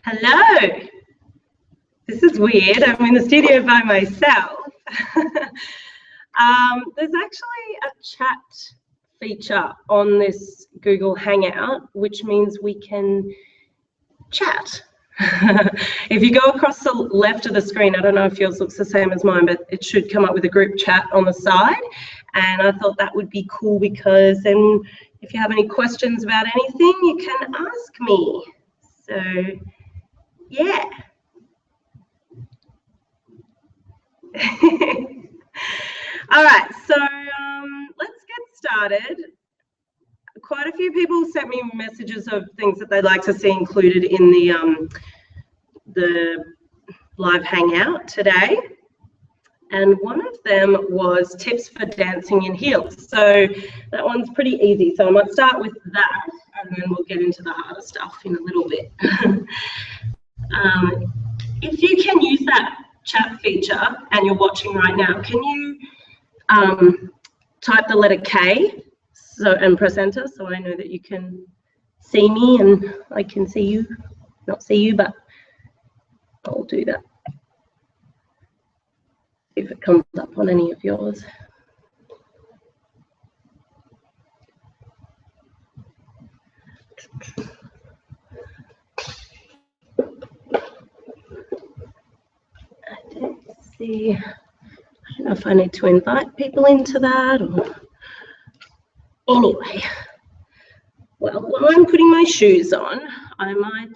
Hello. This is weird. I'm in the studio by myself. There's actually a chat feature on this Google Hangout, which means we can chat. If you go across the left of the screen, I don't know if yours looks the same as mine, but it should come up with a group chat on the side. And I thought that would be cool because then if you have any questions about anything, you can ask me. So, yeah. All right, so let's get started. Quite a few people sent me messages of things that they'd like to see included in the live hangout today. And one of them was tips for dancing in heels. So that one's pretty easy. So I might start with that and then we'll get into the harder stuff in a little bit. If you can use that chat feature and you're watching right now, can you type the letter K and press enter so I know that you can see me and I can see you, not see you, but I'll do that. If it comes up on any of yours. I don't see, I don't know if I need to invite people into that or, anyway. Well, while I'm putting my shoes on, I might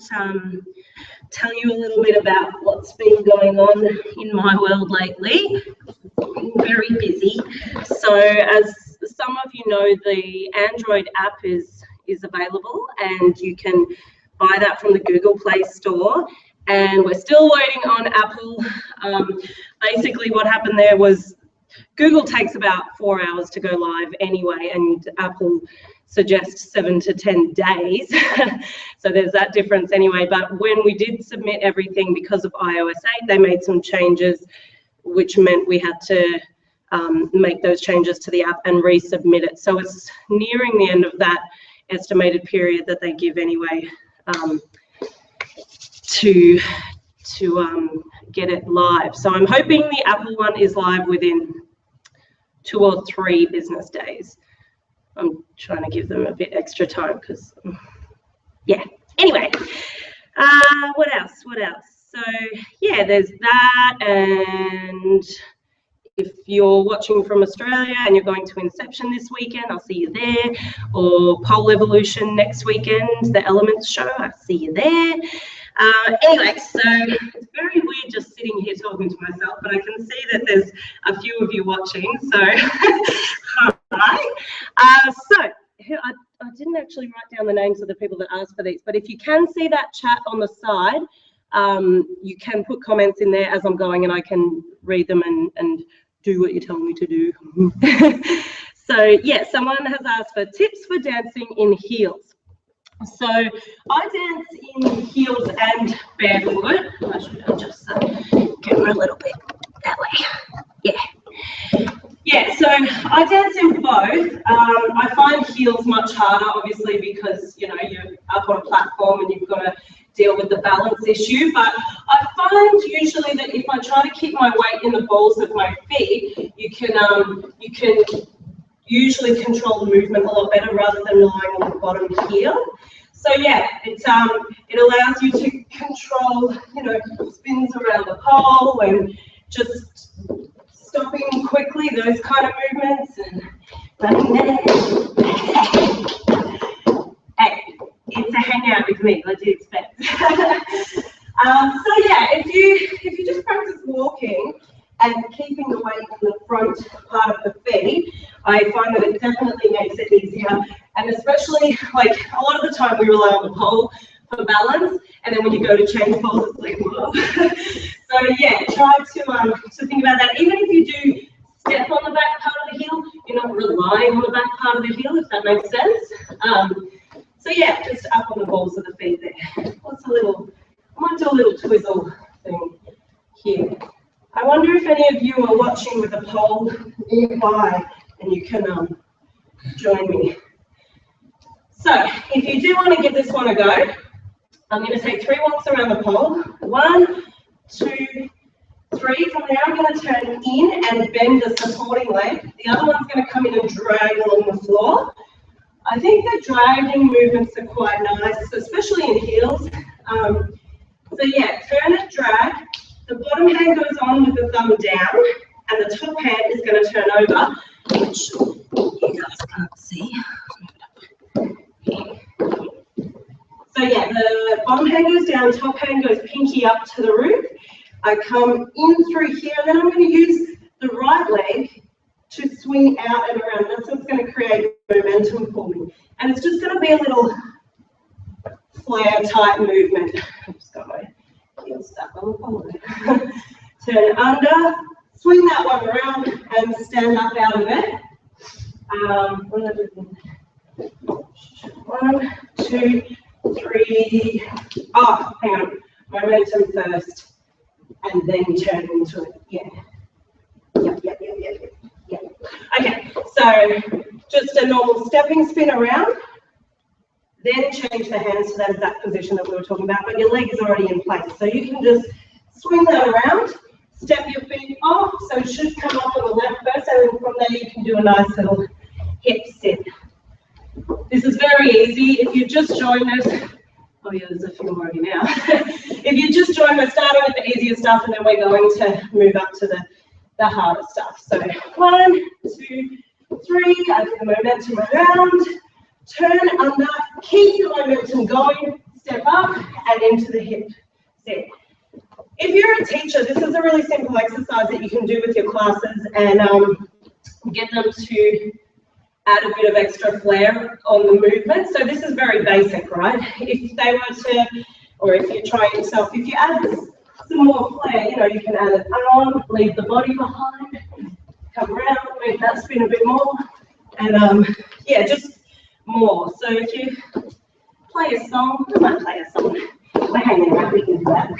tell you a little bit about what's been going on in my world lately. I'm very busy. So as some of you know, the Android app is available and you can buy that from the Google Play Store. And we're still waiting on Apple. Basically what happened there was Google takes about 4 hours to go live anyway, and Apple suggests 7 to 10 days. So there's that difference anyway. But when we did submit everything because of iOS 8, they made some changes, which meant we had to make those changes to the app and resubmit it. So it's nearing the end of that estimated period that they give anyway to get it live. So I'm hoping the Apple one is live within 2 or 3 business days. I'm trying to give them a bit extra time because, yeah. Anyway, what else? So, yeah, there's that. And if you're watching from Australia and you're going to Inception this weekend, I'll see you there. Or Pole Evolution next weekend, the Elements show, I'll see you there. Anyway, so it's very weird just sitting here talking to myself, but I can see that there's a few of you watching, so hi. So I didn't actually write down the names of the people that asked for these, but if you can see that chat on the side, you can put comments in there as I'm going and I can read them and do what you're telling me to do. So yeah, someone has asked for tips for dancing in heels. So I dance in heels and barefoot. I should adjust the camera a little bit that way. Yeah. Yeah, so I dance in both. I find heels much harder, obviously, because you know you're up on a platform and you've got to deal with the balance issue. But I find usually that if I try to keep my weight in the balls of my feet, you can usually control the movement a lot better rather than relying on the bottom heel. So yeah, it allows you to control, you know, spins around the pole and just stopping quickly, those kind of movements and running there. Hey, it's a hangout with me, what do you expect? So yeah, if you just practice walking and keeping the weight in the front part of the feet, I find that it definitely makes it easier. And especially, like, a lot of the time we rely on the pole for balance, and then when you go to change poles, it's like, whoa. So yeah, try to think about that. Even if you do step on the back part of the heel, you're not relying on the back part of the heel, if that makes sense. So yeah, just up on the balls of the feet there. I might do a little twizzle thing here. I wonder if any of you are watching with a pole nearby and you can join me. So if you do want to give this one a go, I'm going to take 3 walks around the pole. 1, 2, 3. From there, I'm going to turn in and bend the supporting leg. The other one's going to come in and drag along the floor. I think the dragging movements are quite nice, especially in heels. So yeah, turn and drag. The bottom hand goes on with the thumb down, and the top hand is going to turn over, which you guys can't see. So yeah, the bottom hand goes down, top hand goes pinky up to the roof. I come in through here, and then I'm going to use the right leg to swing out and around. That's what's going to create momentum for me. And it's just going to be a little flare type movement. I've just got my heel stuck on the pole. Turn under, swing that one around, and stand up out of it. 1, 2, 3. Oh, hang on. Momentum first, and then turn into it. Yeah. Yep. Okay, so just a normal stepping spin around, then change the hands to that exact position that we were talking about, but your leg is already in place. So you can just swing that around, step your feet off, so it should come up on the left first, and then from there you can do a nice little hip sit. This is very easy. If you just joined us, oh yeah, there's a few more of you now. If you just joined, we're starting with the easier stuff, and then we're going to move up to the harder stuff. So 1, 2, 3, I get the momentum around, turn under, keep your momentum going, step up and into the hip sit. If you're a teacher, this is a really simple exercise that you can do with your classes and get them to add a bit of extra flair on the movement. So this is very basic, right? If they were to, or if you're trying yourself, if you add some more flair, you know, you can add an arm, leave the body behind, come around, make that spin a bit more, and yeah, just more. So if you play a song, I might play a song. We're hanging around, we can do that.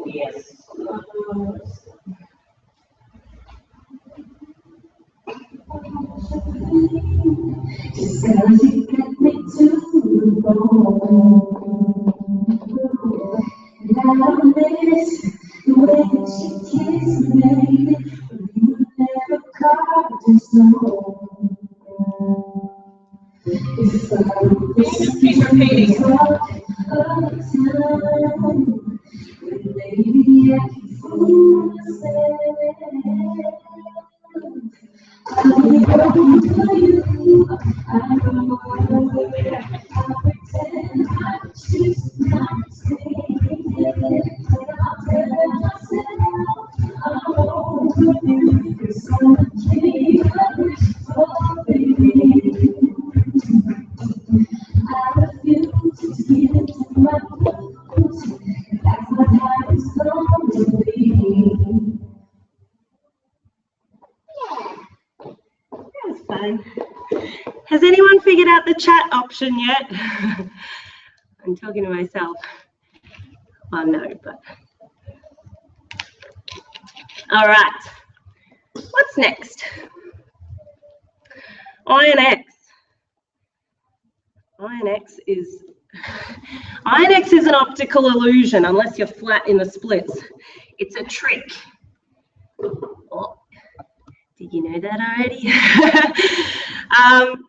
Yes. Says you get me to the bone. And I miss the way that you kiss me, but you never carved your soul. If I Just keep repeating. when maybe I can fool myself. Has anyone figured out the chat option yet? I'm talking to myself. Oh no, but. All right. What's next? Iron X. Iron X is an optical illusion unless you're flat in the splits. It's a trick. Oh. Did you know that already?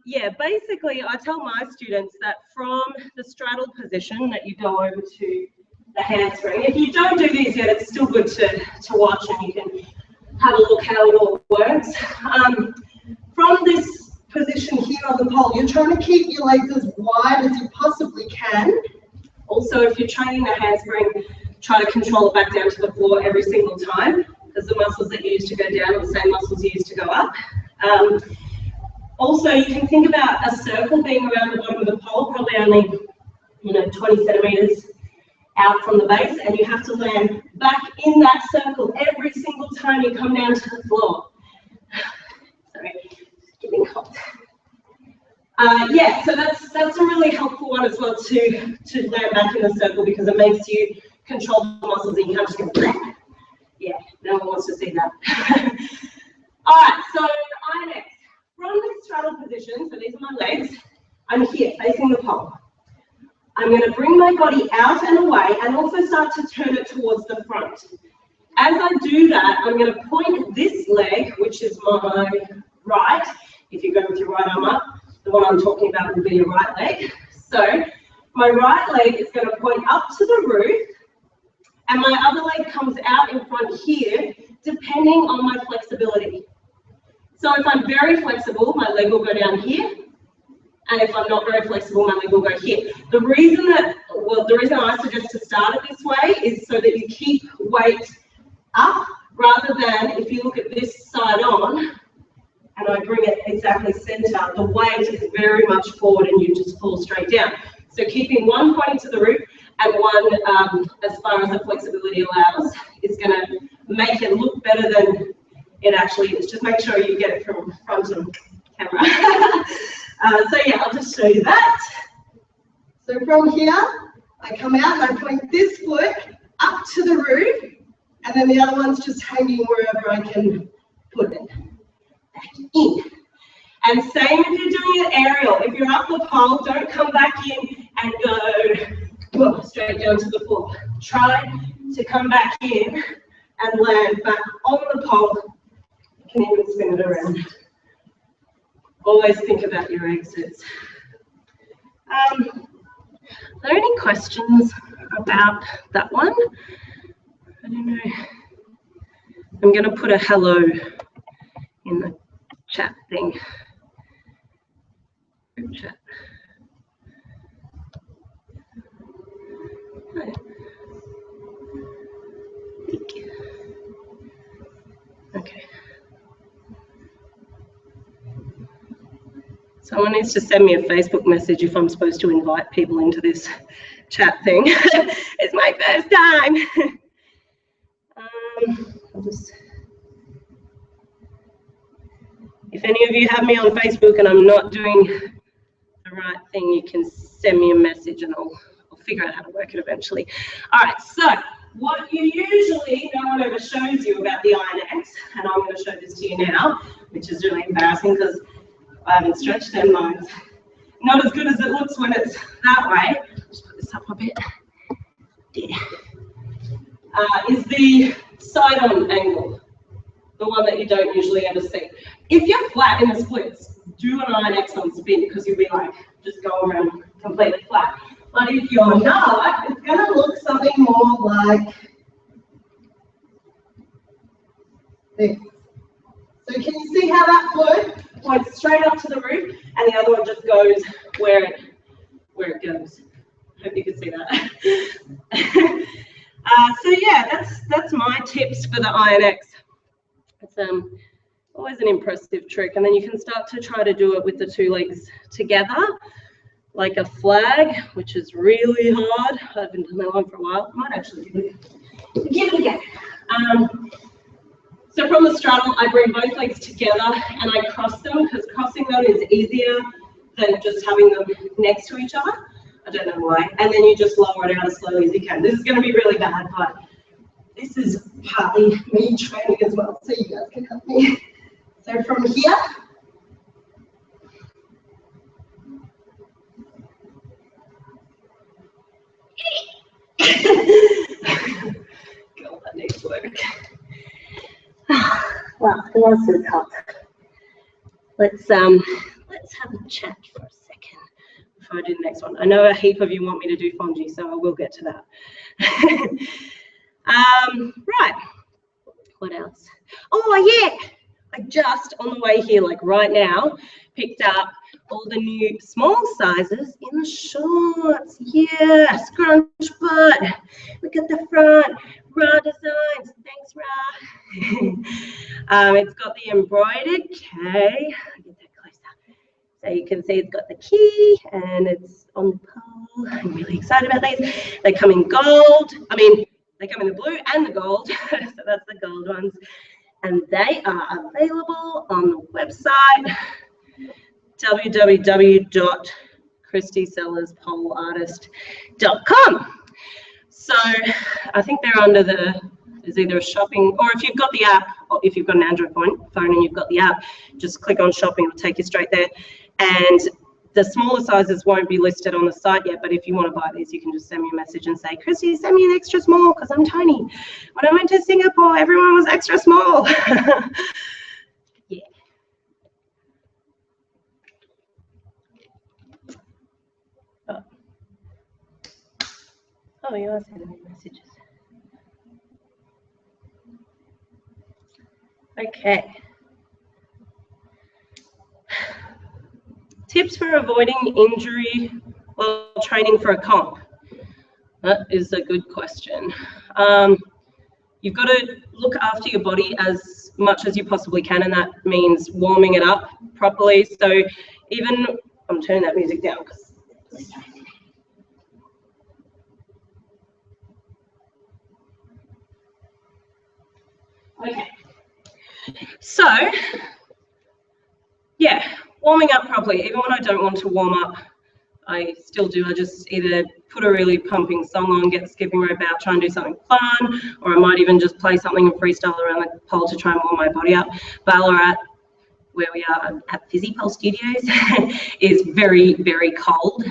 Yeah, basically, I tell my students that from the straddle position that you go over to the handspring. If you don't do these yet, it's still good to watch and you can have a look how it all works. From this position here on the pole, you're trying to keep your legs as wide as you possibly can. Also, if you're training the handspring, try to control it back down to the floor every single time, because the muscles that you use to go down are the same muscles you use to go up. Also, you can think about a circle being around the bottom of the pole, probably only 20 centimeters out from the base, and you have to land back in that circle every single time you come down to the floor. Sorry, getting hot. Yeah, so that's a really helpful one as well to land back in the circle, because it makes you control the muscles and you can't just go bleh. Yeah, no one wants to see that. All right, so Iron X. From this straddle position, so these are my legs, I'm here facing the pole. I'm going to bring my body out and away and also start to turn it towards the front. As I do that, I'm going to point this leg, which is my right. If you go with your right arm up, the one I'm talking about will be your right leg. So my right leg is going to point up to the roof, and my other leg comes out in front here, depending on my flexibility. So if I'm very flexible, my leg will go down here. And if I'm not very flexible, my leg will go here. The reason I suggest to start it this way is so that you keep weight up, rather than if you look at this side on, and I bring it exactly center, the weight is very much forward and you just fall straight down. So keeping one pointing to the roof and one as far as the flexibility allows is going to make it look better than it actually is. Just make sure you get it from front of camera. So yeah, I'll just show you that. So from here, I come out and I point this foot up to the roof, and then the other one's just hanging wherever I can put it. Back in. And same if you're doing an aerial. If you're up the pole, don't come back in and go straight down to the floor. Try to come back in and land back on the pole. You can even spin it around. Always think about your exits. Are there any questions about that one? I don't know. I'm going to put a hello in the chat thing. Group chat. Hi. Thank you. Okay. Someone needs to send me a Facebook message if I'm supposed to invite people into this chat thing. It's my first time. If any of you have me on Facebook and I'm not doing the right thing, you can send me a message and I'll figure out how to work it eventually. All right, so what you usually, no one ever shows you about the INX, and I'm going to show this to you now, which is really embarrassing because I haven't stretched and mine's not as good as it looks when it's that way. Just put this up a bit. Yeah. Is the side-on angle, the one that you don't usually ever see. If you're flat in the splits, do an INX on spin because you'll be like, just go around completely flat. But if you're not, it's going to look something more like this. So can you see how that foot points straight up to the roof and the other one just goes where it goes? Hope you can see that. So yeah, that's my tips for the INX. It's always an impressive trick, and then you can start to try to do it with the two legs together, like a flag, which is really hard. I haven't done that one for a while. I might actually give it a go. So from the straddle, I bring both legs together and I cross them because crossing them is easier than just having them next to each other. I don't know why. And then you just lower it out as slowly as you can. This is going to be really bad, but this is partly me training as well, so you guys can help me. So from here, God, that needs work. Well, who wants to help? Let's have a chat for a second before I do the next one. I know a heap of you want me to do fondue, so I will get to that. Right. What else? Oh yeah, I just on the way here, like right now, picked up all the new small sizes in the shorts. Yeah, scrunch butt. Look at the front. Ra Designs. Thanks, Ra. It's got the embroidered K. I'll get that closer. So you can see it's got the key and it's on the pole. I'm really excited about these. They come in gold. I mean, they come in the blue and the gold. So that's the gold ones. And they are available on the website www.KristySellarsPoleArtist.com. So I think they're under the There's either a shopping, or if you've got the app, or if you've got an Android phone and you've got the app, just click on shopping, it'll take you straight there. And the smaller sizes won't be listed on the site yet, but if you want to buy these, you can just send me a message and say, Kristy, send me an extra small because I'm tiny. When I went to Singapore, everyone was extra small. Yeah. Oh, you are sending me messages. Okay. Tips for avoiding injury while training for a comp. That is a good question. You've got to look after your body as much as you possibly can, and that means warming it up properly. So even, I'm turning that music down because it's distracting. Okay, so yeah, warming up properly. Even when I don't want to warm up, I still do. I just either put a really pumping song on, get the skipping rope out, try and do something fun, or I might even just play something and freestyle around the pole to try and warm my body up. Ballarat, where we are at Fizzy Pole Studios, is very, very cold.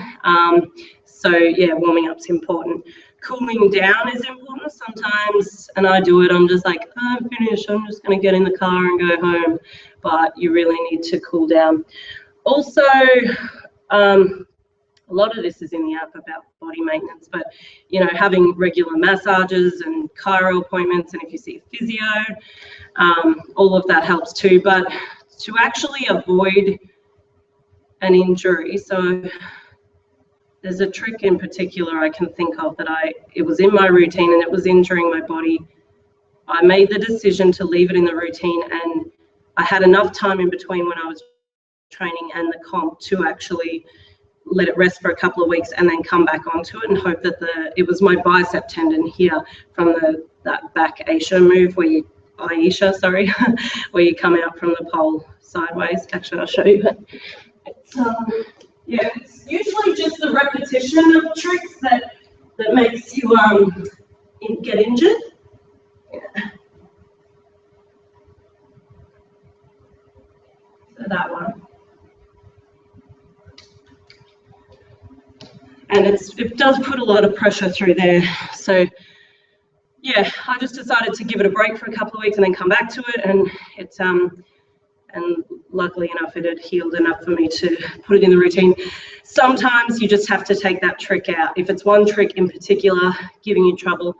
So yeah, warming up's important. Cooling down is important sometimes, and I do it. I'm just like, oh, I'm finished. I'm just going to get in the car and go home. But you really need to cool down. Also, a lot of this is in the app about body maintenance, but you know, having regular massages and chiro appointments, and if you see a physio, all of that helps too. But to actually avoid an injury, so there's a trick in particular I can think of that it was in my routine and it was injuring my body. I made the decision to leave it in the routine, and I had enough time in between when I was training and the comp to actually let it rest for a couple of weeks and then come back onto it and hope that it was my bicep tendon here from that back Aisha move where you where you come out from the pole sideways. Actually, I'll show you. Yeah, it's usually just the repetition of tricks that makes you get injured. Yeah. So that one. And it does put a lot of pressure through there. So yeah, I just decided to give it a break for a couple of weeks and then come back to it, and it's and luckily enough it had healed enough for me to put it in the routine. Sometimes you just have to take that trick out. If it's one trick in particular giving you trouble,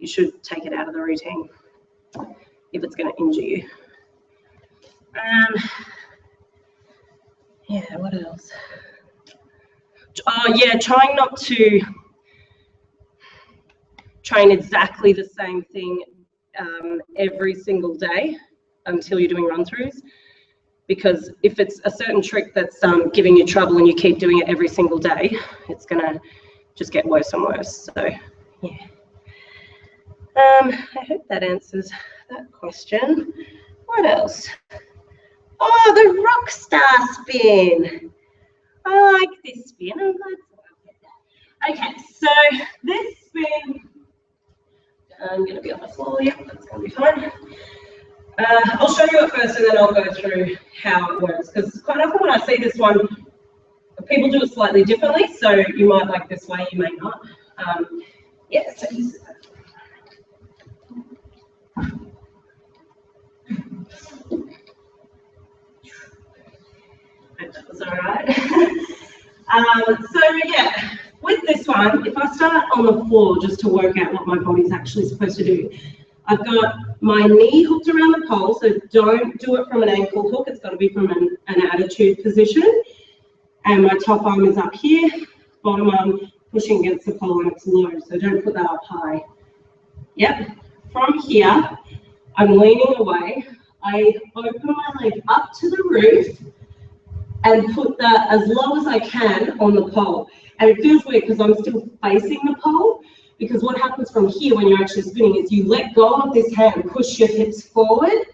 you should take it out of the routine if it's going to injure you. Yeah, what else? Oh yeah, trying not to train exactly the same thing every single day until you're doing run-throughs, because if it's a certain trick that's giving you trouble and you keep doing it every single day, it's gonna just get worse and worse. So yeah, I hope that answers that question. What else? Oh, the rock star spin. I like this spin. I'm glad someone did that. Okay, so this spin, I'm going to be on the floor. Yep, that's going to be fine. I'll show you it first, and then I'll go through how it works. Because quite often when I see this one, people do it slightly differently. So you might like this way, you may not. Yeah, so this is that. That was all right. So yeah, with this one, if I start on the floor just to work out what my body's actually supposed to do, I've got my knee hooked around the pole, so don't do it from an ankle hook, it's got to be from an attitude position. And my top arm is up here, bottom arm pushing against the pole and it's low, so don't put that up high. Yep, from here, I'm leaning away, I open my leg up to the roof, and put that as low as I can on the pole. And it feels weird because I'm still facing the pole, because what happens from here when you're actually spinning is you let go of this hand, push your hips forward,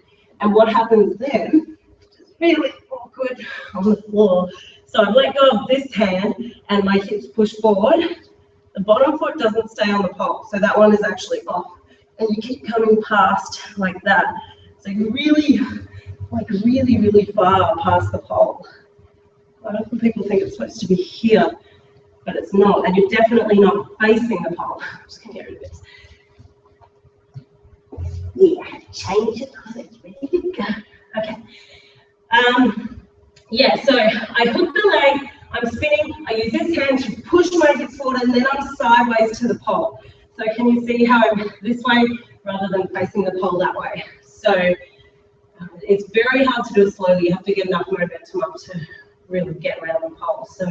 and what happens then, which is really awkward on the floor. So I let go of this hand and my hips push forward. The bottom foot doesn't stay on the pole, so that one is actually off. and you keep coming past like that. So you're really, like really far past the pole. Quite often people think it's supposed to be here, but it's not, and you're definitely not facing the pole. I'm just going to get rid of this. Yeah, I have to change it because it's ready to go. Okay. Yeah, so I hook the leg, I'm spinning, I use this hand to push my hips forward, and then I'm sideways to the pole. So can you see how I'm this way rather than facing the pole that way? So it's very hard to do it slowly. You have to get enough momentum up to really get around the pole. So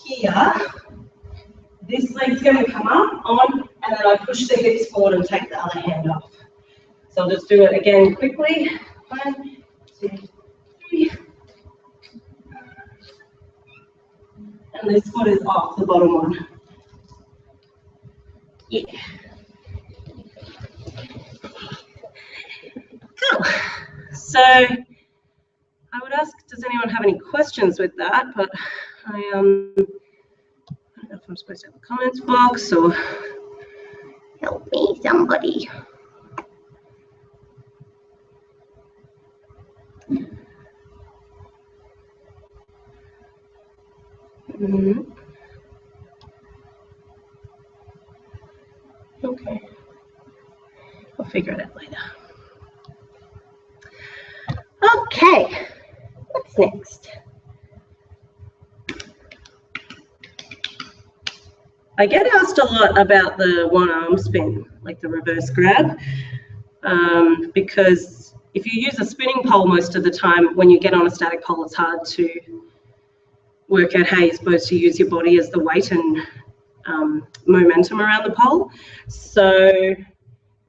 here, this leg's going to come up, on, and then I push the hips forward and take the other hand off. So I'll just do it again quickly. 1, 2, 3. And this foot is off, the bottom one. Yeah. Cool. So I would ask, does anyone have any questions with that? But I don't know if I'm supposed to have a comments box or help me, somebody. Okay, I'll figure it out later. Okay, what's next? I get asked a lot about the one arm spin, like the reverse grab, because if you use a spinning pole most of the time, when you get on a static pole, it's hard to work out how you're supposed to use your body as the weight and momentum around the pole. So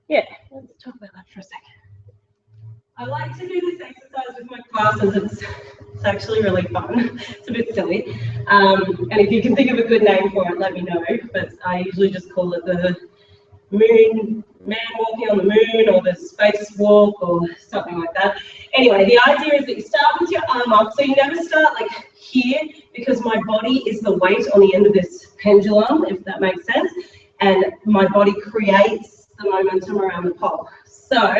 yeah, let's talk about that for a second. I like to do this exercise with my classes. It's actually really fun. It's a bit silly. And if you can think of a good name for it, let me know. But I usually just call it the moon, man walking on the moon, or the space walk, or something like that. Anyway, the idea is that you start with your arm up. So you never start like here, because my body is the weight on the end of this pendulum, if that makes sense. And my body creates the momentum around the pole. So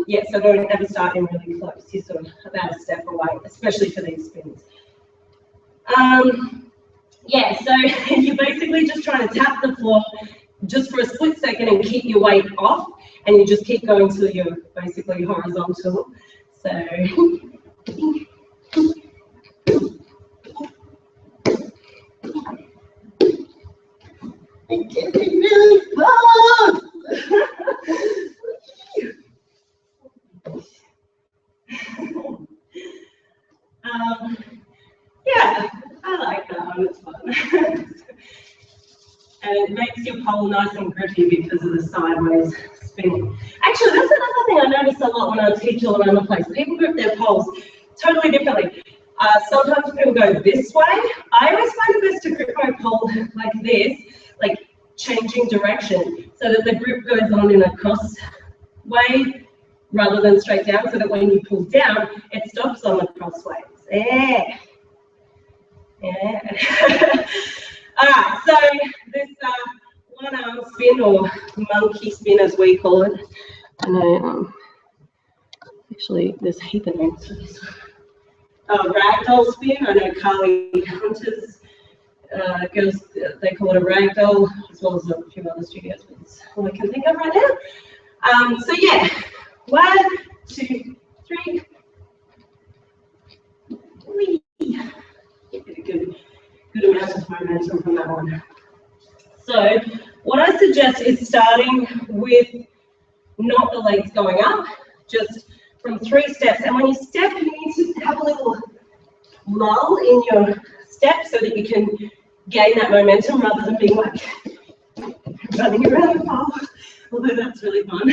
yeah, so don't ever start in really close. You're sort of about a step away, especially for these spins. Yeah, so you're basically just trying to tap the floor just for a split second and keep your weight off, and you just keep going till you're basically horizontal. So it's getting really fun. Yeah, I like that one, it's fun. And it makes your pole nice and grippy because of the sideways spinning. Actually, that's another thing I notice a lot when I teach all around the place. People grip their poles totally differently. Sometimes people go this way. I always find it best to grip my pole like this, like changing direction, so that the grip goes on in a cross way rather than straight down, so that when you pull down, it stops on the crossways. Yeah. Yeah. All right, so this one arm spin, or monkey spin as we call it. I know, actually, there's a heap of names for this one. Ragdoll spin. I know Carly Hunter's girls, they call it a ragdoll, as well as a few other studios, but that's all I can think of right now. So yeah, 1, 2, 3. Whee. Get a good amount of momentum from that one. So what I suggest is starting with not the legs going up, just from 3 steps. And when you step, you need to have a little lull in your step so that you can gain that momentum rather than being like running around the pole, although that's really fun.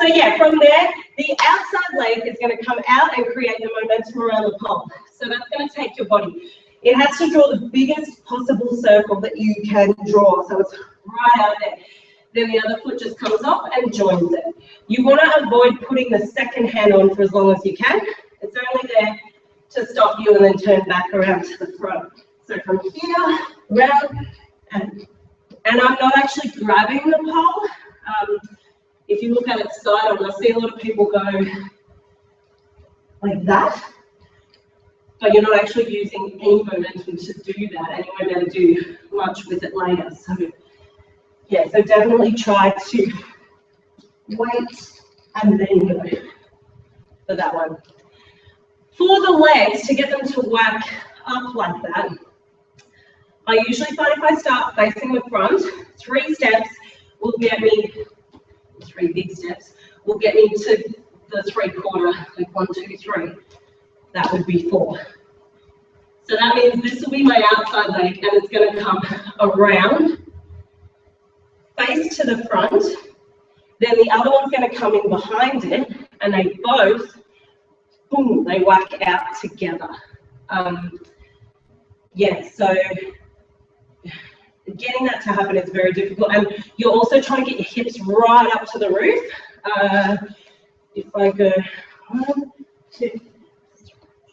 So yeah, from there, the outside leg is going to come out and create the momentum around the pole. So that's going to take your body. It has to draw the biggest possible circle that you can draw. So it's right out there. Then the other foot just comes off and joins it. You want to avoid putting the second hand on for as long as you can. It's only there to stop you and then turn back around to the front. So from here, round, and And I'm not actually grabbing the pole. If you look at it side on, I see a lot of people go like that, but you're not actually using any momentum to do that, and you won't be able to do much with it later. So yeah, so definitely try to wait and then go for that one. For the legs, to get them to whack up like that, I usually find if I start facing the front, 3 steps will get me, 3 big steps, will get me to the 3/4, like 1, 2, 3. That would be 4. So that means this will be my outside leg, and it's going to come around, face to the front, then the other one's going to come in behind it, and they both, boom, they whack out together. Yeah, so getting that to happen is very difficult, and you're also trying to get your hips right up to the roof. If I go 1, 2, 3,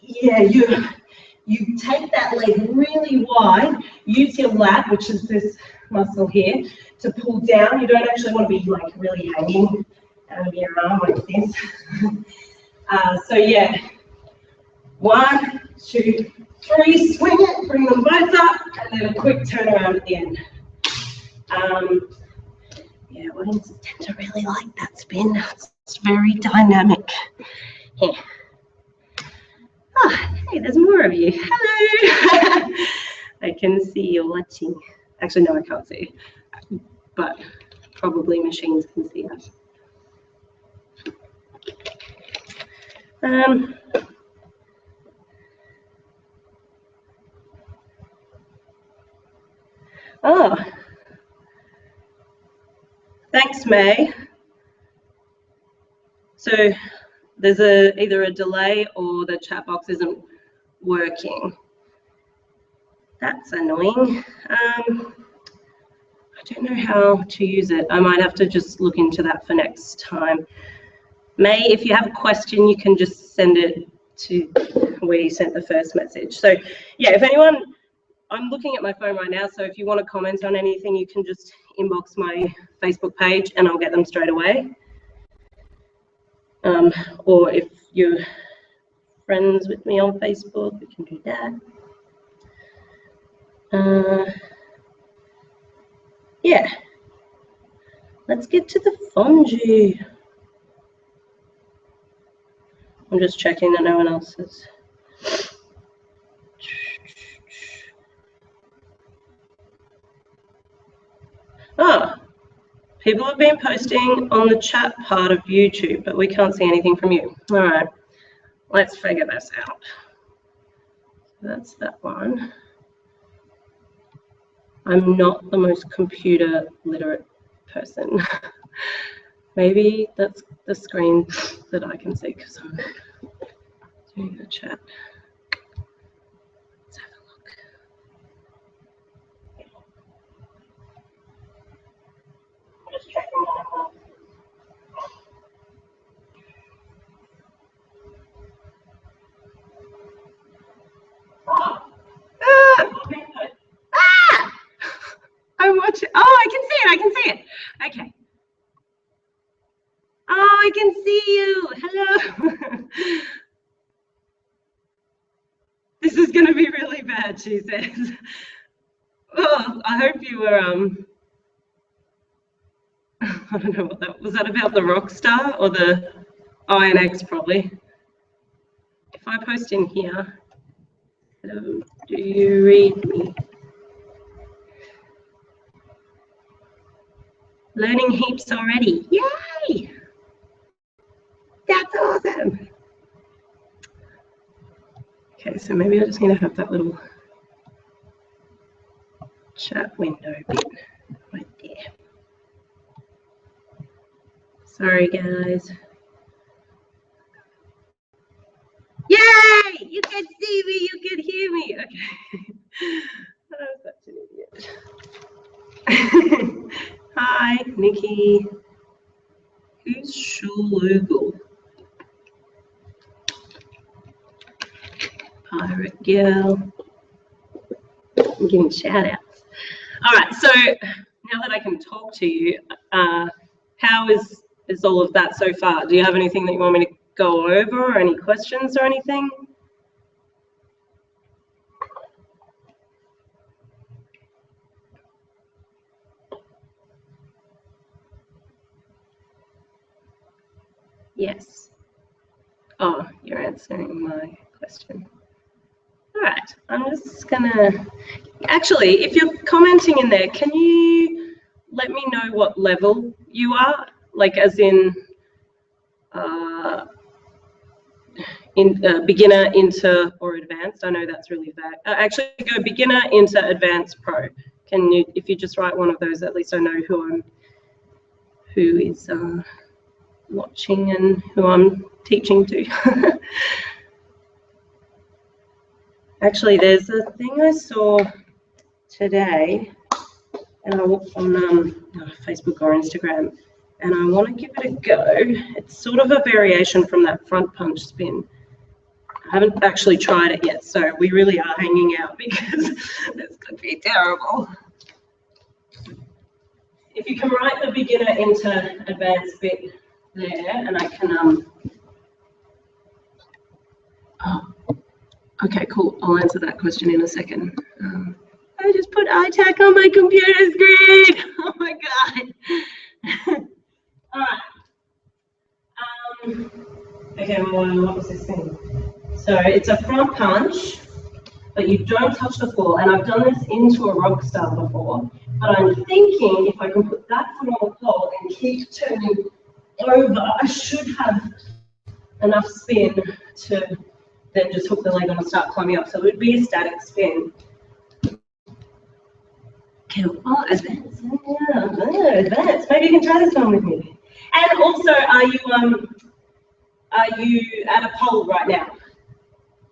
yeah, you take that leg really wide, use your lat, which is this muscle here, to pull down. You don't actually want to be like really hanging out of your arm like this. So yeah, 1, 2, 3, swing it, bring them both up, and then a quick turn around at the end. Yeah, audiences tend to really like that spin. It's very dynamic. Here. Oh, hey, there's more of you. Hello. I can see you're watching. Actually, no, I can't see, but probably machines can see us. Oh, thanks, May. So there's either a delay or the chat box isn't working. That's annoying. I don't know how to use it. I might have to just look into that for next time. May, if you have a question, you can just send it to where you sent the first message. So yeah, if anyone, I'm looking at my phone right now, so if you want to comment on anything, you can just inbox my Facebook page and I'll get them straight away. Or if you're friends with me on Facebook, we can do that. Yeah, let's get to the fondue. I'm just checking that no one else is. Oh, people have been posting on the chat part of YouTube, but we can't see anything from you. All right, let's figure this out. That's that one. I'm not the most computer literate person. Maybe that's the screen that I can see because I'm doing the chat. Let's have a look. I'm just checking that. I'm watching. Oh, I can see it. I can see it. Okay. Oh, I can see you. Hello. This is going to be really bad, she says. Oh, I hope you were, I don't know what that was. That about the rock star or the INX probably? If I post in here, hello, do you read me? Learning heaps already. Yay! That's awesome. Okay, so maybe I just need to have that little chat window bit right there. Sorry, guys. Yay! You can see me, you can hear me. Okay. I'm such an idiot. Hi, Nikki. Who's Shulugal? Pirate Girl. I'm giving shout outs. All right, so now that I can talk to you, how is all of that so far? Do you have anything that you want me to go over, or any questions or anything? Yes. Oh, you're answering my question. All right, I'm just gonna, actually, if you're commenting in there, can you let me know what level you are? Like as in beginner, inter, or advanced? I know that's really vague. Actually, go beginner, inter, advanced, pro. Can you, if you just write one of those, at least I know who is watching and who I'm teaching to. Actually, there's a thing I saw today, and I walked on Facebook or Instagram, and I want to give it a go. It's sort of a variation from that front punch spin. I haven't actually tried it yet, so we really are hanging out because this could be terrible. If you can write the beginner into advanced bit there, and I can, oh, okay, cool. I'll answer that question in a second. I just put iTac on my computer screen. Oh my God. All right. Okay, well, what was this thing? So it's a front punch, but you don't touch the floor. And I've done this into a rock star before, but I'm thinking if I can put that foot on the pole and keep turning over, I should have enough spin to then just hook the leg on and start climbing up. So it would be a static spin. Okay, oh, advanced. Yeah, advanced. Maybe you can try this one with me. And also, are you at a pole right now?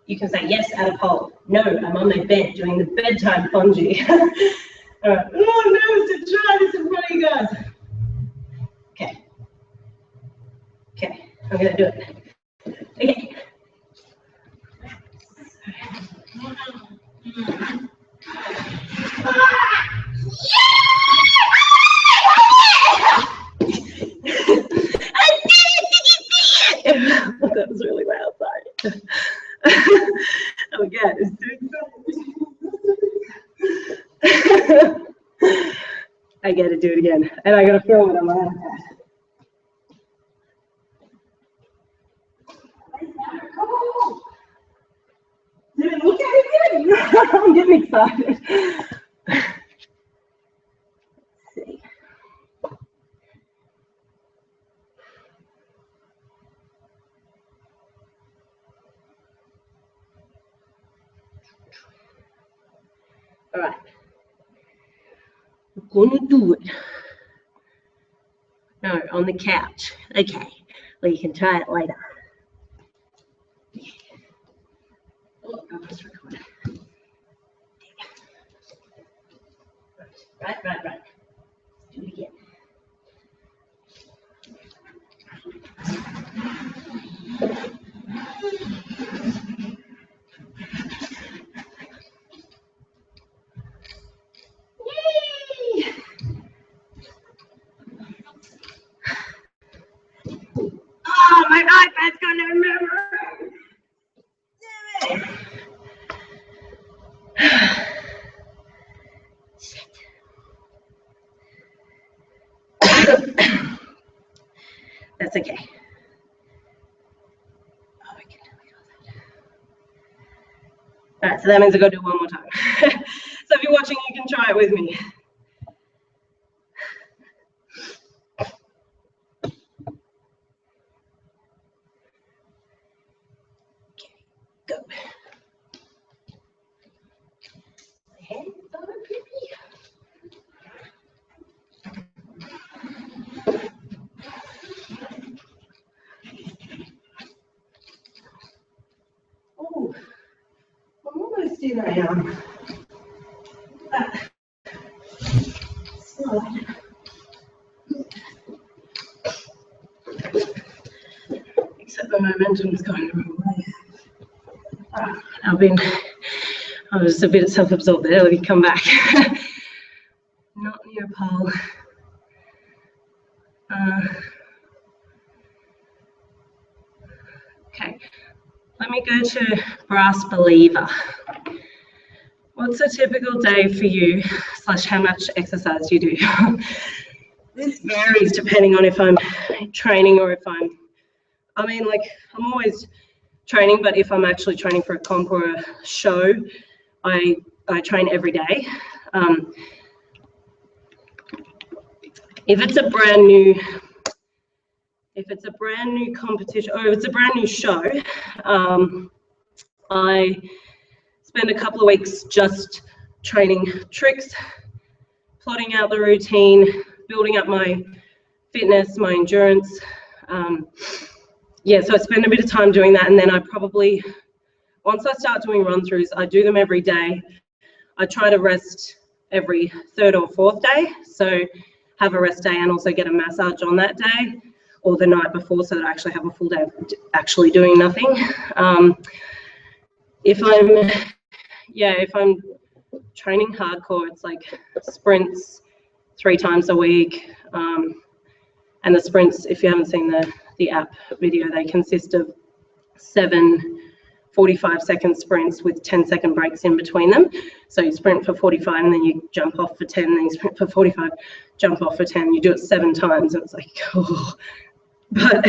You can say yes, at a pole. No, I'm on my bed doing the bedtime bungee. All right. Oh, I'm nervous to try this in front of you guys. Okay. Okay, I'm gonna do it. Okay. That was really loud, sorry. Oh, again, it's doing so. I gotta do it again, and I gotta film it on my iPad. Look at it again. I'm getting excited. Let's see. All right. We're gonna do it. No, on the couch. Okay. Well, you can try it later. Oh, I was recording. Right. Do it again. Yay! Oh, my iPad's gonna remember. Damn it. That's okay. Oh, I can delete all that. All right, so that means I gotta do it one more time. So if you're watching, you can try it with me. Okay, go. Hands on the pee-pee. Oh, I'm almost in a slide. Except the momentum is going the wrong way. I was a bit self-absorbed there. Let me come back. Not near a poll. Okay, let me go to Brass Believer. What's a typical day for you, / how much exercise you do? This varies depending on if I'm training or if I'm always training, but if I'm actually training for a comp or a show, I train every day. If it's a brand new competition, or if it's a brand new show, I spend a couple of weeks just training tricks, plotting out the routine, building up my fitness, my endurance. Yeah, so I spend a bit of time doing that, and then I probably, once I start doing run-throughs, I do them every day. I try to rest every 3rd or 4th day, so have a rest day and also get a massage on that day or the night before, so that I actually have a full day of actually doing nothing. If I'm training hardcore, it's like sprints 3 times a week, and the sprints, if you haven't seen the app video, they consist of 7 45-second sprints with 10-second breaks in between them. So you sprint for 45 and then you jump off for 10, and then you sprint for 45, jump off for 10. You do it 7 times, and it's like, oh. But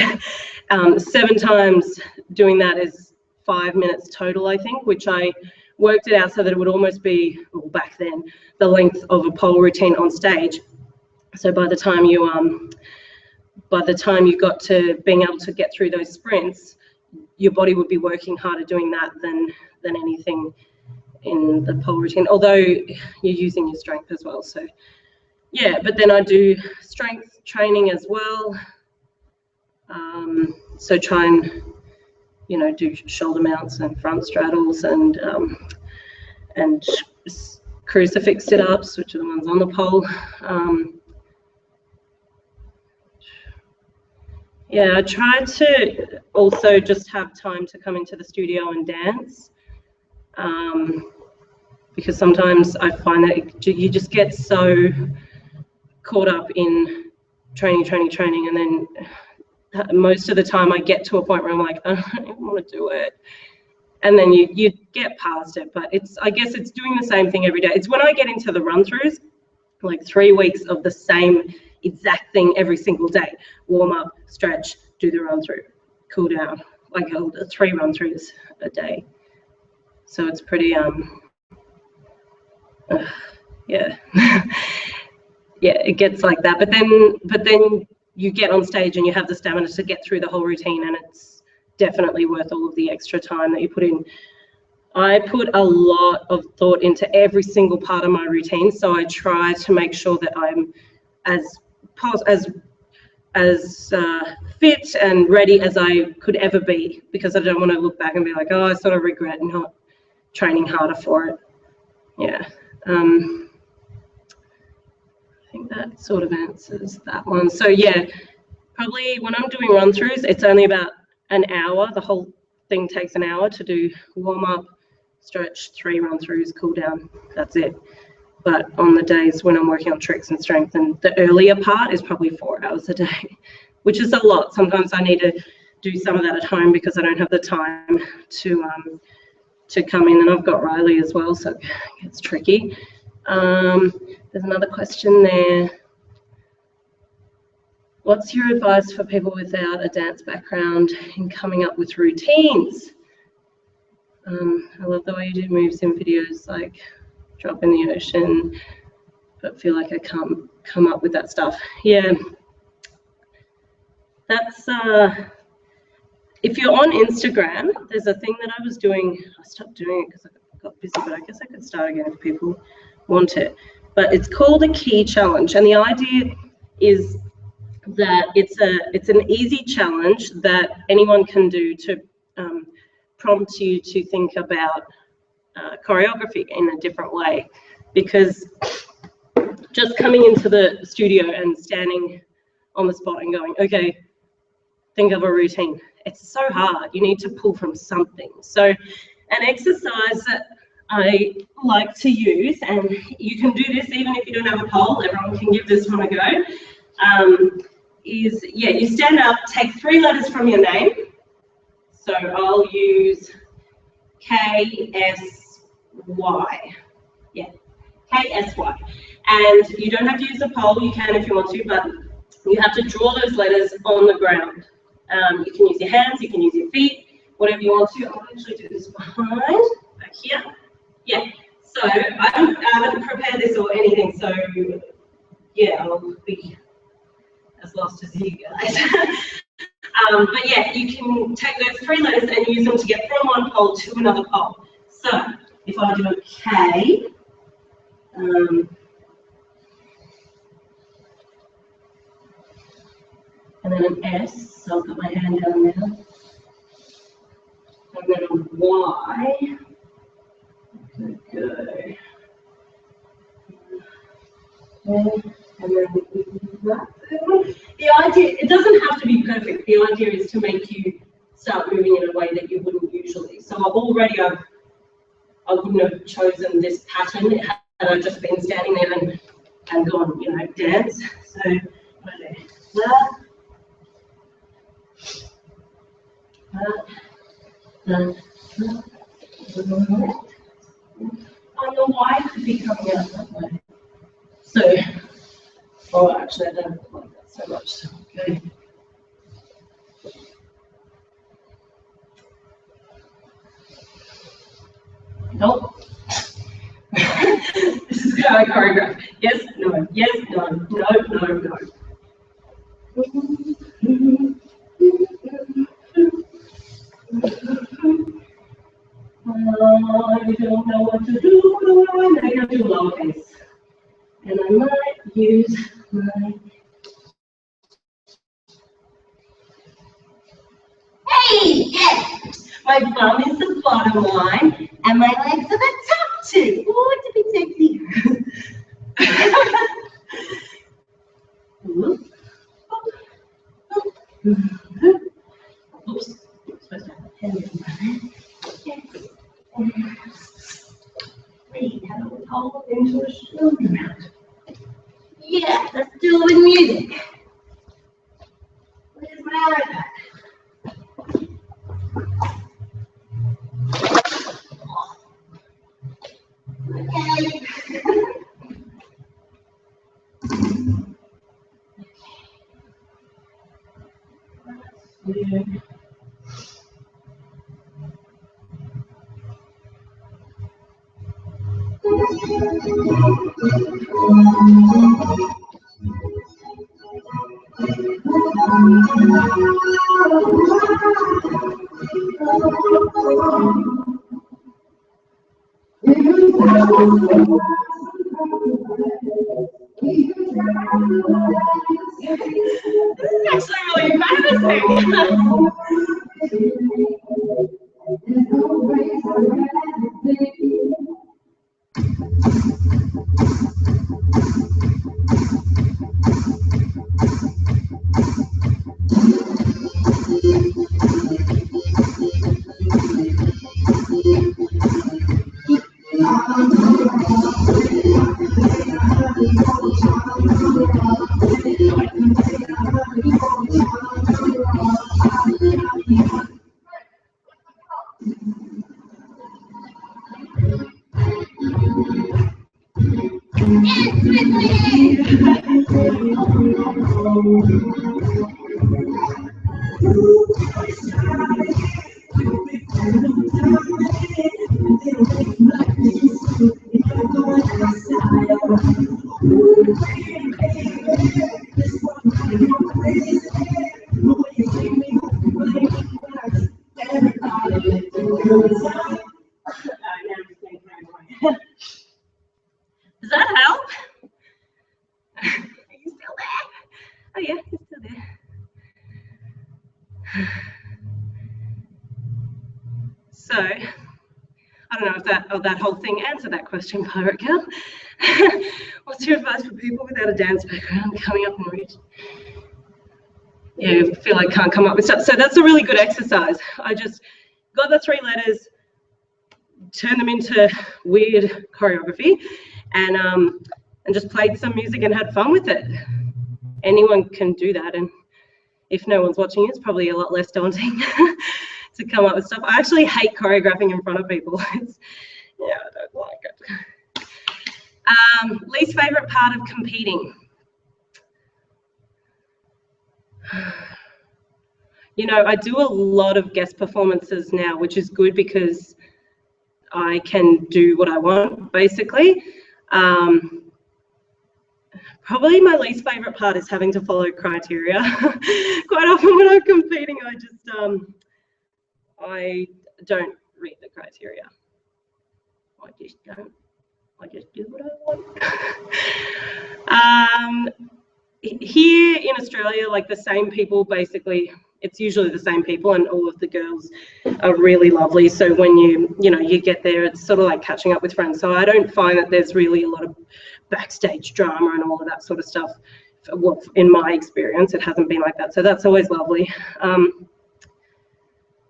7 times doing that is 5 minutes total, I think, which I worked it out so that it would almost be, well, back then, the length of a pole routine on stage. So by the time you got to being able to get through those sprints, your body would be working harder doing that than anything in the pole routine, although you're using your strength as well. So yeah, but then I do strength training as well. So try and, do shoulder mounts and front straddles and crucifix sit-ups, which are the ones on the pole. Yeah, I try to also just have time to come into the studio and dance, because sometimes I find that you just get so caught up in training, and then most of the time I get to a point where I'm like, I don't even want to do it. And then you get past it, but I guess it's doing the same thing every day. It's when I get into the run-throughs, like 3 weeks of the same exact thing every single day. Warm up, stretch, do the run-through, cool down, like 3 run-throughs a day. So it's pretty, yeah. Yeah, it gets like that. But then you get on stage and you have the stamina to get through the whole routine, and it's definitely worth all of the extra time that you put in. I put a lot of thought into every single part of my routine, so I try to make sure that I'm as fit and ready as I could ever be, because I don't want to look back and be like, oh, I sort of regret not training harder for it. Yeah. I think that sort of answers that one. So yeah, probably when I'm doing run-throughs, it's only about an hour. The whole thing takes an hour to do warm up, stretch, 3 run-throughs, cool down. That's it. But on the days when I'm working on tricks and strength, and the earlier part is probably 4 hours a day, which is a lot. Sometimes I need to do some of that at home because I don't have the time to come in, and I've got Riley as well, so it's tricky. There's another question there. What's your advice for people without a dance background in coming up with routines? I love the way you do moves in videos like drop in the ocean, but feel like I can't come up with that stuff. Yeah, that's, if you're on Instagram, there's a thing that I was doing. I stopped doing it because I got busy, but I guess I could start again if people want it. But it's called a key challenge, and the idea is that it's an easy challenge that anyone can do to prompt you to think about choreography in a different way. Because just coming into the studio and standing on the spot and going, okay, think of a routine, it's so hard. You need to pull from something. So an exercise that I like to use, and you can do this even if you don't have a poll, everyone can give this one a go, is, yeah, you stand up, take 3 letters from your name. So I'll use K-S-Y. Yeah, K-S-Y. And you don't have to use a poll, you can if you want to, but you have to draw those letters on the ground. You can use your hands, you can use your feet, whatever you want to. I'll actually do this behind, back here. Yeah, so I haven't prepared this or anything, so yeah, I'll be as lost as you guys. But yeah, you can take those 3 letters and use them to get from one pole to another pole. So if I do a K, and then an S, so I'll put my hand down there, and then a Y, go. And then the idea, it doesn't have to be perfect. The idea is to make you start moving in a way that you wouldn't usually. So already I wouldn't have chosen this pattern had I just been standing there and gone, you know, dance. So and the Y could be coming out that way. So, oh, actually, I don't like that so much. So, okay. Nope. This is how I choreograph. Yes, no, yes, no, no, no, no. I don't know what to do. I may have to do lowercase. And I might use my... Hey, yes! My bum is the bottom line, and my legs are the top 2. Oh, to be sexy. Oops. Supposed to have a pen in my hand. Read how to hold into a shoulder mount. Yeah, let's do it with music. Where's my iPad? Okay. This is actually really embarrassing. Does that help? Are you still there? Oh yeah, you're still there. So, I don't know if that whole thing answered that question, Pirate Girl. What's your advice for people without a dance background coming up in reach? Yeah, I feel like I can't come up with stuff. So that's a really good exercise. I just got the 3 letters, turned them into weird choreography, and just played some music and had fun with it. Anyone can do that, and if no one's watching, it's probably a lot less daunting to come up with stuff. I actually hate choreographing in front of people. Yeah, I don't like it. Least favorite part of competing. You know, I do a lot of guest performances now, which is good because I can do what I want, basically. Probably my least favorite part is having to follow criteria. Quite often when I'm competing, I don't read the criteria. I just don't. I just do what I want. Here in Australia, like the same people, basically, it's usually the same people, and all of the girls are really lovely. So when you get there, it's sort of like catching up with friends. So I don't find that there's really a lot of backstage drama and all of that sort of stuff. Well, in my experience, it hasn't been like that. So that's always lovely.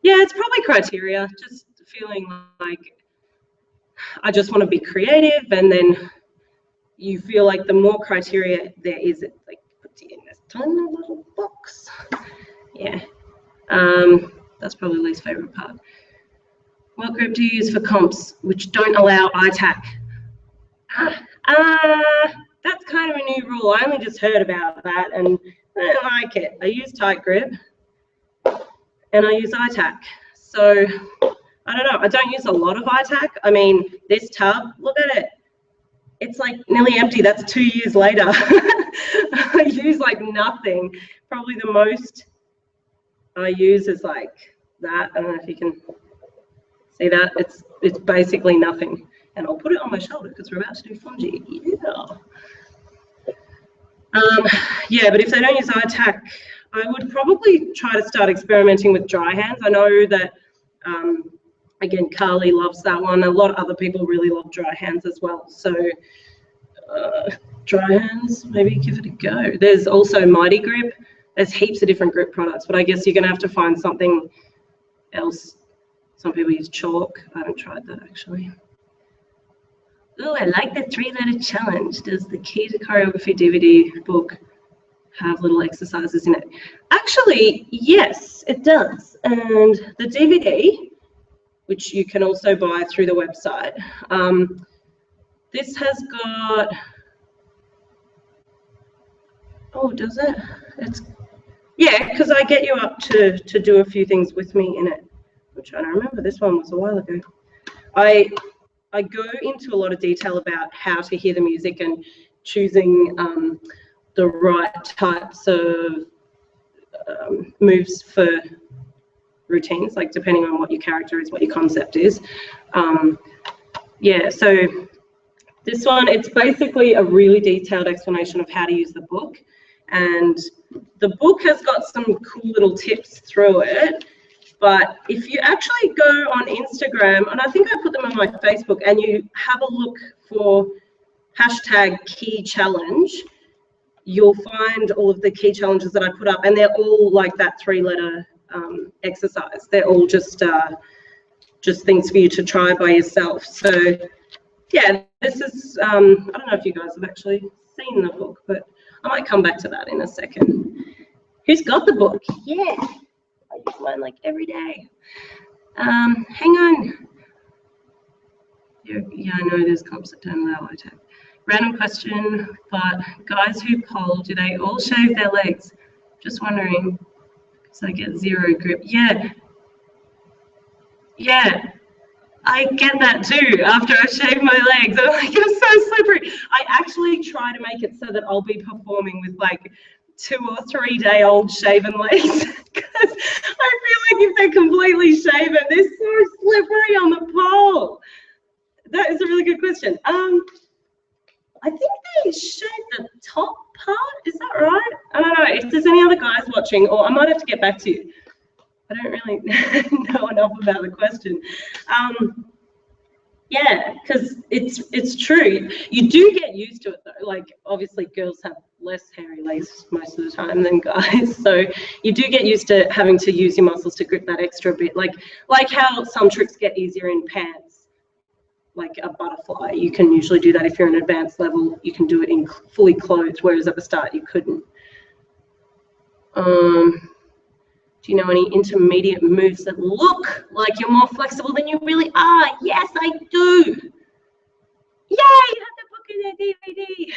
Yeah, it's probably criteria, just feeling like I just want to be creative, and then you feel like the more criteria there is, it like puts you in this tiny little box. Yeah, that's probably the least favorite part. What group do you use for comps which don't allow ITAC? That's kind of a new rule. I only just heard about that, and I don't like it. I use tight grip and I use ITAC. So I don't know. I don't use a lot of ITAC. I mean, this tub, look at it. It's like nearly empty. That's 2 years later. I use like nothing. Probably the most I use is like that. I don't know if you can see that. It's basically nothing. And I'll put it on my shoulder because we're about to do fungi. Yeah, but if they don't use ITAC, I would probably try to start experimenting with dry hands. I know that, again, Carly loves that one. A lot of other people really love dry hands as well. So dry hands, maybe give it a go. There's also Mighty Grip. There's heaps of different grip products, but I guess you're going to have to find something else. Some people use chalk. I haven't tried that actually. Oh, I like the 3-letter challenge. Does the Key to Choreography DVD book have little exercises in it? Actually, yes, it does. And the DVD, which you can also buy through the website, this has got, oh, does it? Yeah, because I get you up to do a few things with me in it. I'm trying to remember. This one was a while ago. I go into a lot of detail about how to hear the music and choosing the right types of moves for routines, like depending on what your character is, what your concept is. Yeah, so this one, it's basically a really detailed explanation of how to use the book. And the book has got some cool little tips through it. But if you actually go on Instagram, and I think I put them on my Facebook, and you have a look for #key-challenge, you'll find all of the key challenges that I put up, and they're all like that 3-letter exercise. They're all just things for you to try by yourself. So yeah, this is, I don't know if you guys have actually seen the book, but I might come back to that in a second. Who's got the book? Yeah. I use mine like every day. Hang on. Yeah, I know there's comps that don't allow ITAC. Random question, but guys who poll, do they all shave their legs? Just wondering, because I get 0 grip. Yeah, I get that too. After I shave my legs, I'm like, I'm so slippery. I actually try to make it so that I'll be performing with like 2 or 3 day old shaven legs, because I feel like if they're completely shaven, they're so slippery on the pole. That is a really good question. I think they shave the top part, is that right? I don't know if there's any other guys watching, or I might have to get back to you. I don't really know enough about the question. Yeah, because it's true. You do get used to it though. Like obviously girls have less hairy legs most of the time than guys, so you do get used to having to use your muscles to grip that extra bit. Like how some tricks get easier in pants like a butterfly. You can usually do that if you're an advanced level. You can do it in fully clothed, whereas at the start you couldn't. Do you know any intermediate moves that look like you're more flexible than you really are? Yes, I do. Yay, you have to book in a DVD.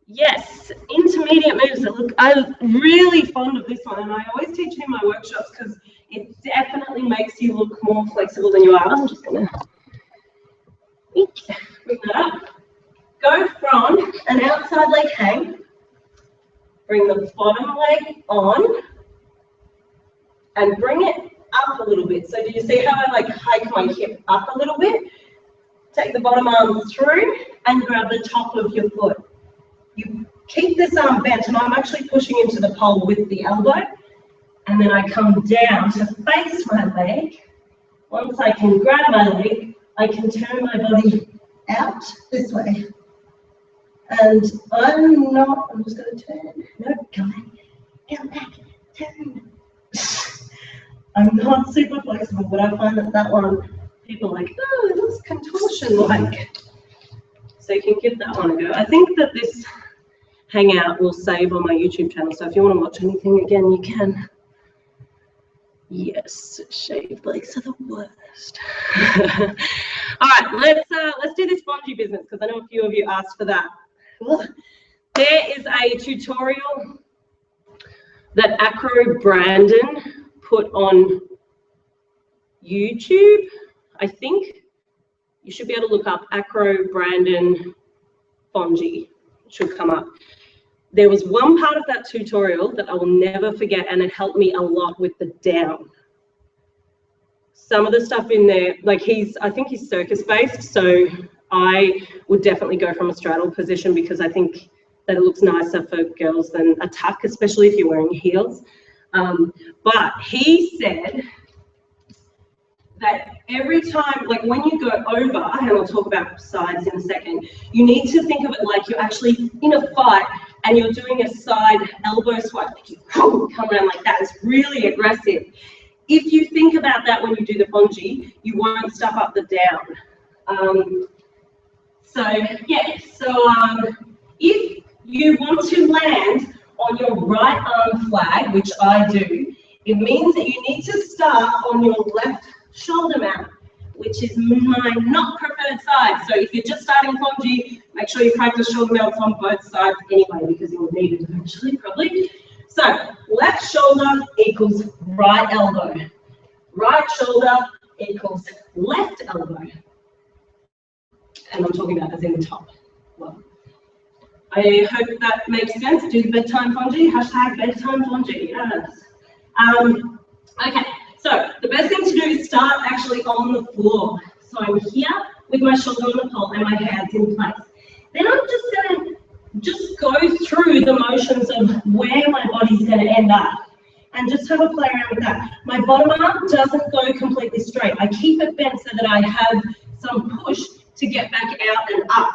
Yes, intermediate moves that look, I'm really fond of this one, and I always teach it in my workshops because it definitely makes you look more flexible than you are. I'm just gonna bring that up. Go from an outside leg hang, bring the bottom leg on, and bring it up a little bit. So do you see how I like hike my hip up a little bit? Take the bottom arm through and grab the top of your foot. You keep this arm bent, and I'm actually pushing into the pole with the elbow, and then I come down to face my leg. Once I can grab my leg, I can turn my body out this way. And I'm just going to turn. No, come back, turn. I'm not super flexible, but I find that one, people are like, oh, it looks contortion-like. So you can give that one a go. I think that this hangout will save on my YouTube channel, so if you want to watch anything again, you can. Yes, shaved legs are the worst. All right, let's do this bungee business because I know a few of you asked for that. There is a tutorial that Acro Brandon put on YouTube. I think you should be able to look up Acro Brandon bungee. It should come up. There was one part of that tutorial that I will never forget, and it helped me a lot with the down. Some of the stuff in there, like I think he's circus based, so I would definitely go from a straddle position because I think that it looks nicer for girls than a tuck, especially if you're wearing heels. But he said that every time, like when you go over, and I'll talk about sides in a second, you need to think of it like you're actually in a fight and you're doing a side elbow swipe, like you come around like that. It's really aggressive. If you think about that when you do the bungee, you won't stuff up the down. If you want to land on your right arm flag, which I do, it means that you need to start on your left shoulder mount, which is my not preferred side. So if you're just starting bungee, make sure you practice shoulder mounts on both sides anyway, because you'll need it eventually, probably. So left shoulder equals right elbow. Right shoulder equals left elbow. And I'm talking about as in the top. Well, I hope that makes sense. Do the bedtime bungee, hashtag bedtime bungee, yes. Okay, so the best thing to do is start actually on the floor. So I'm here with my shoulder on the pole and my hands in place. Then I'm just going to go through the motions of where my body's going to end up and just have a play around with that. My bottom arm doesn't go completely straight. I keep it bent so that I have some push to get back out and up.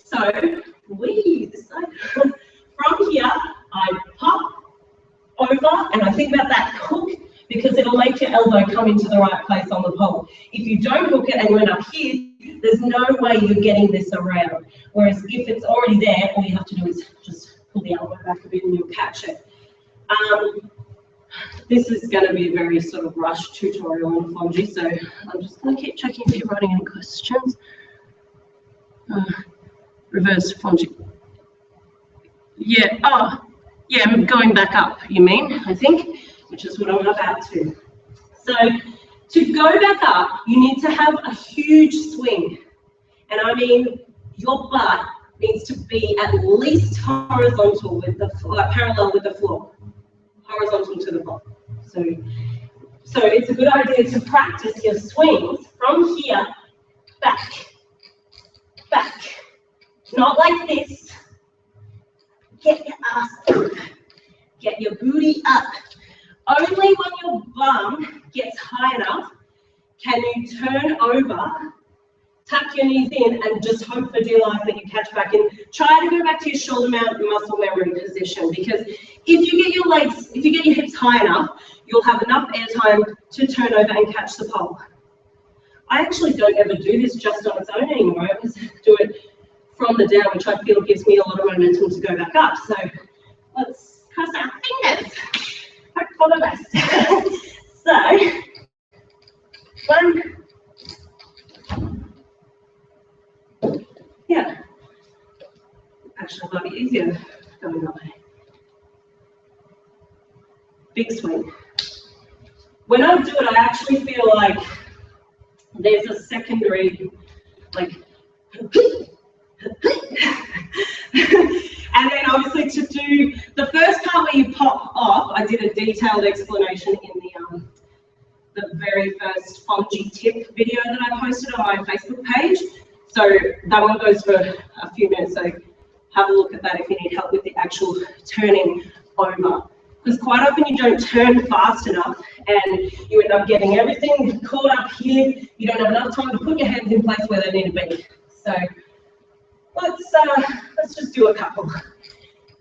So, this side. From here, I pop over and I think about that hook because it'll make your elbow come into the right place on the pole. If you don't hook it and you end up here, there's no way you're getting this around. Whereas if it's already there, all you have to do is just pull the elbow back a bit and you'll catch it. This is going to be a very sort of rushed tutorial on bungee, so I'm just going to keep checking if you're writing any questions. Reverse bungee. Yeah, oh, yeah, I'm going back up, you mean, I think, which is what I'm about to. So to go back up, you need to have a huge swing. And I mean, your butt needs to be at least horizontal with the parallel with the floor, horizontal to the floor. So it's a good idea to practice your swings from here, back, not like this. Get your ass up, get your booty up. Only when your bum gets high enough can you turn over tuck your knees in and just hope for dear life that you catch back in. Try to go back to your shoulder mount muscle memory position, because if you get your legs, if you get your hips high enough, you'll have enough air time to turn over and catch the pole. I actually don't ever do this just on its own anymore. I always do it from the down, which I feel gives me a lot of momentum to go back up. So let's cross our fingers. Hope for the best. So, one. Yeah. Actually, it might be easier going that way. Big swing. When I do it, I actually feel like there's a secondary, like, and then obviously to do the first part where you pop off, I did a detailed explanation in the very first Fonji tip video that I posted on my Facebook page. So that one goes for a few minutes, so have a look at that if you need help with the actual turning over. Because quite often you don't turn fast enough and you end up getting everything caught up here. You don't have enough time to put your hands in place where they need to be. So let's just do a couple.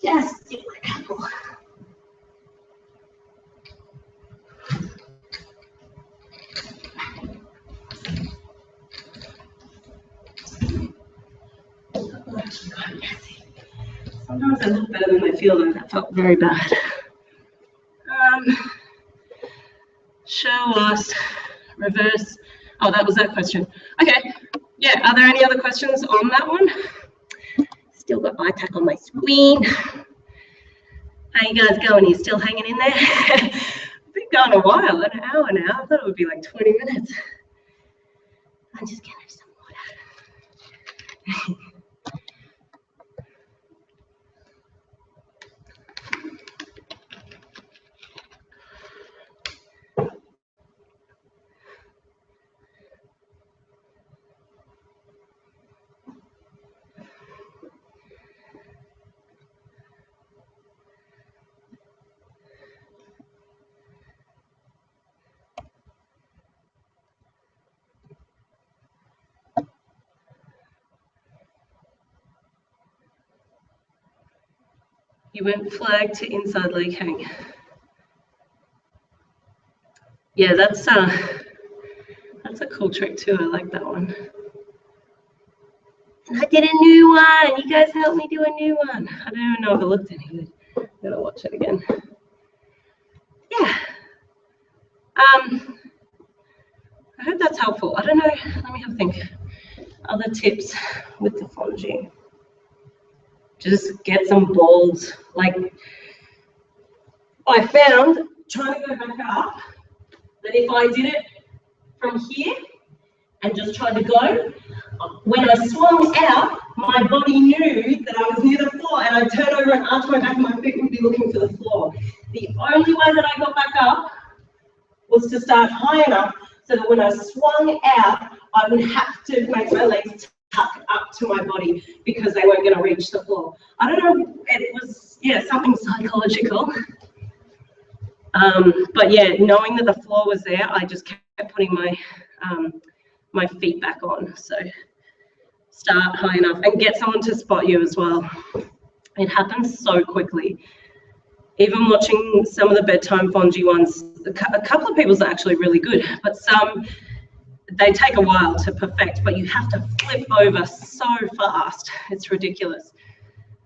Just do a couple. Sometimes I look better than I feel, though. That felt very bad. Show us, reverse. Oh, that was that question. Okay. Yeah, are there any other questions on that one? Still got eye tack on my screen. How you guys going? Are you still hanging in there? I've been going a while, an hour now. I thought it would be like 20 minutes. I'm just getting some water. You went flag to inside leg hang. Yeah, that's a cool trick too. I like that one. And I did a new one. You guys helped me do a new one. I don't even know if it looked any good. I'm gonna watch it again. Yeah. I hope that's helpful. I don't know. Let me have a think. Other tips with the Fonji. Just get some balls. Like, I found trying to go back up, that if I did it from here and just tried to go, when I swung out, my body knew that I was near the floor, and I'd turn over and arch my back and my feet would be looking for the floor. The only way that I got back up was to start high enough so that when I swung out, I would have to make my legs tuck up to my body because they weren't going to reach the floor. I don't know, it was, yeah, something psychological. But yeah, knowing that the floor was there, I just kept putting my my feet back on. So start high enough and get someone to spot you as well. It happens so quickly. Even watching some of the bedtime Fonji ones, a couple of people's are actually really good, but some, they take a while to perfect, but you have to flip over so fast. It's ridiculous.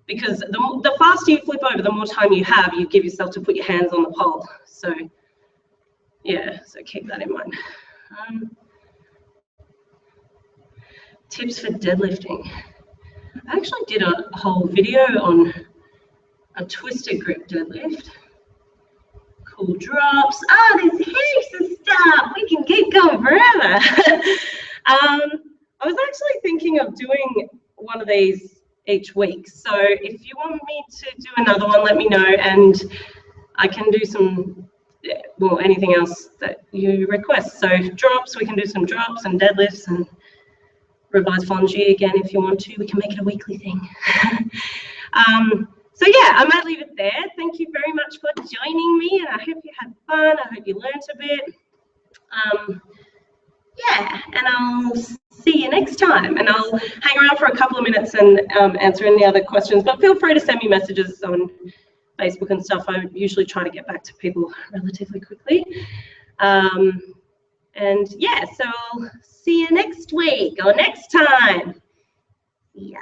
Because the faster you flip over, the more time you have, you give yourself to put your hands on the pole. So yeah, so keep that in mind. Tips for deadlifting. I actually did a whole video on a twisted grip deadlift. Cool drops. Oh, there's heaps of stuff. We can keep going forever. I was actually thinking of doing one of these each week. So if you want me to do another one, let me know, and I can do some, well, anything else that you request. So drops, we can do some drops and deadlifts and revise Fonji again if you want to. We can make it a weekly thing. So yeah, I might leave it there. Thank you very much for joining me, and I hope you had fun. I hope you learnt a bit. Yeah, and I'll see you next time. And I'll hang around for a couple of minutes and answer any other questions, but feel free to send me messages on Facebook and stuff. I usually try to get back to people relatively quickly. And yeah, so I'll see you next week or next time. Yeah.